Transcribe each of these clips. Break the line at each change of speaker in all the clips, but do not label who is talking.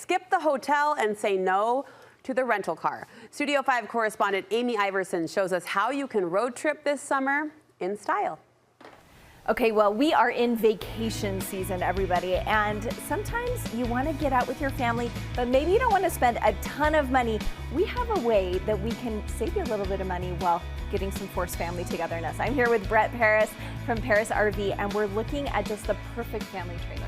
skip the hotel and say no to the rental car. Studio 5 correspondent Amy Iverson shows us how you can road trip this summer in style.
Okay, well, we are in vacation season, everybody, and sometimes you want to get out with your family, but maybe you don't want to spend a ton of money. We have a way that we can save you a little bit of money while getting some forced family togetherness. I'm here with Parris from Parris RV, and we're looking at just the perfect family trailer.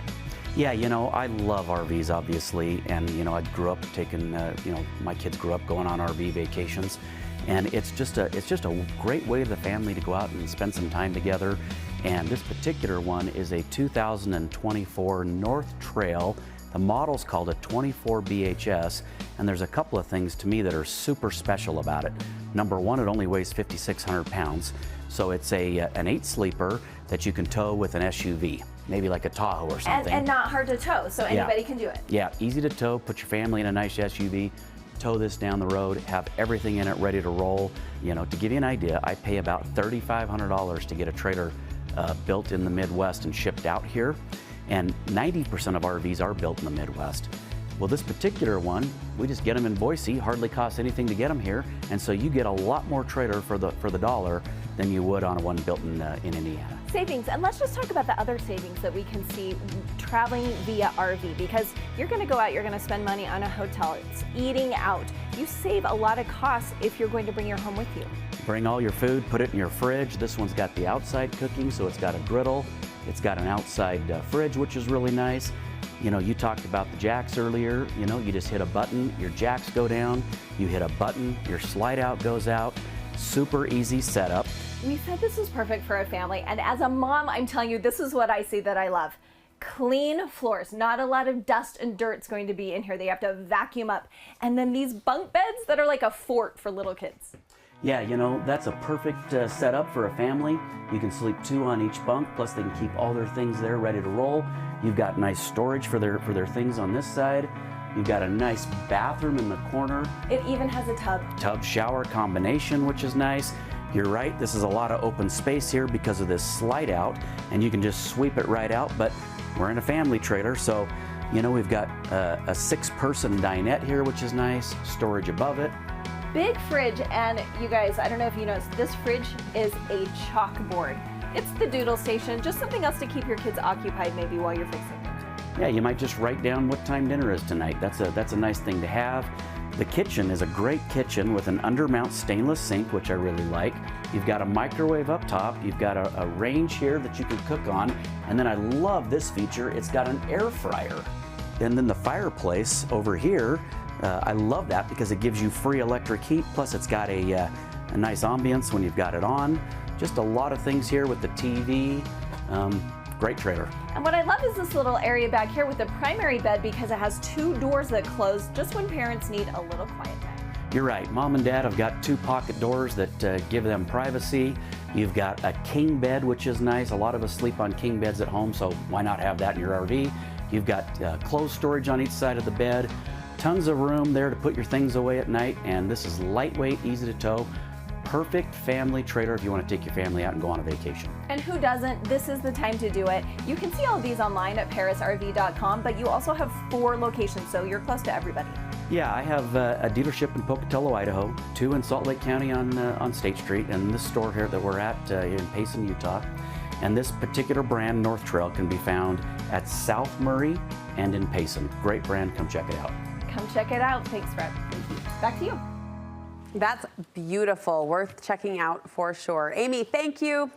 Yeah, you know, I love RVs, obviously, and, you know, I grew up taking, you know, my kids grew up going on RV vacations, and it's just a great way for the family to go out and spend some time together. And this particular one is a 2024 North Trail. The model's called a 24 BHS, and there's a couple of things to me that are super special about it. Number one, it only weighs 5,600 pounds, so it's an 8-sleeper that you can tow with an SUV, maybe like a Tahoe or something.
And not hard to tow, so anybody can do it.
Yeah, easy to tow. Put your family in a nice SUV, tow this down the road, have everything in it ready to roll. You know, to give you an idea, I pay about $3,500 to get a trailer built in the Midwest and shipped out here, and 90% of RVs are built in the Midwest. Well, this particular one, we just get them in Boise, hardly costs anything to get them here, and so you get a lot more trailer for the dollar than you would on a one built in Indiana.
Savings, and let's just talk about the other savings that we can see traveling via RV, because you're going to go out, you're going to spend money on a hotel, it's eating out. You save a lot of costs if you're going to bring your home with you.
Bring all your food, put it in your fridge. This one's got the outside cooking, so it's got a griddle. It's got an outside fridge, which is really nice. You know, you talked about the jacks earlier. You know, you just hit a button, your jacks go down. You hit a button, your slide out goes out. Super easy setup.
We said this was perfect for a family, and as a mom, I'm telling you, this is what I see that I love. Clean floors, not a lot of dust and dirt's going to be in here. They have to vacuum up. And then these bunk beds that are like a fort for little kids.
Yeah, you know, that's a perfect setup for a family. You can sleep 2 on each bunk, plus they can keep all their things there ready to roll. You've got nice storage for their things on this side. You've got a nice bathroom in the corner.
It even has a tub.
Tub shower combination, which is nice. You're right, this is a lot of open space here because of this slide out, and you can just sweep it right out, but we're in a family trailer, so, you know, we've got a 6-person dinette here, which is nice, storage above it.
Big fridge, and you guys, I don't know if you noticed, this fridge is a chalkboard. It's the doodle station, just something else to keep your kids occupied maybe while you're fixing it.
Yeah, you might just write down what time dinner is tonight. That's a nice thing to have. The kitchen is a great kitchen with an undermount stainless sink, which I really like. You've got a microwave up top. You've got a range here that you can cook on. And then I love this feature. It's got an air fryer. And then the fireplace over here, I love that because it gives you free electric heat. Plus it's got a nice ambience when you've got it on. Just a lot of things here with the TV. Great trailer.
And what I love is this little area back here with the primary bed, because it has 2 doors that close just when parents need a little quiet time.
You're right. Mom and Dad have got 2 pocket doors that give them privacy. You've got a king bed, which is nice. A lot of us sleep on king beds at home, so why not have that in your RV? You've got clothes storage on each side of the bed. Tons of room there to put your things away at night, and this is lightweight, easy to tow. Perfect family trailer if you want to take your family out and go on a vacation.
And who doesn't? This is the time to do it. You can see all of these online at parrisrv.com, but you also have 4 locations, so you're close to everybody.
Yeah, I have a dealership in Pocatello, Idaho, 2 in Salt Lake County on State Street, and this store here that we're at in Payson, Utah. And this particular brand, North Trail, can be found at South Murray and in Payson. Great brand, come check it out.
Come check it out. Thanks, Fred. Back to you.
That's beautiful, worth checking out for sure. Amy, thank you.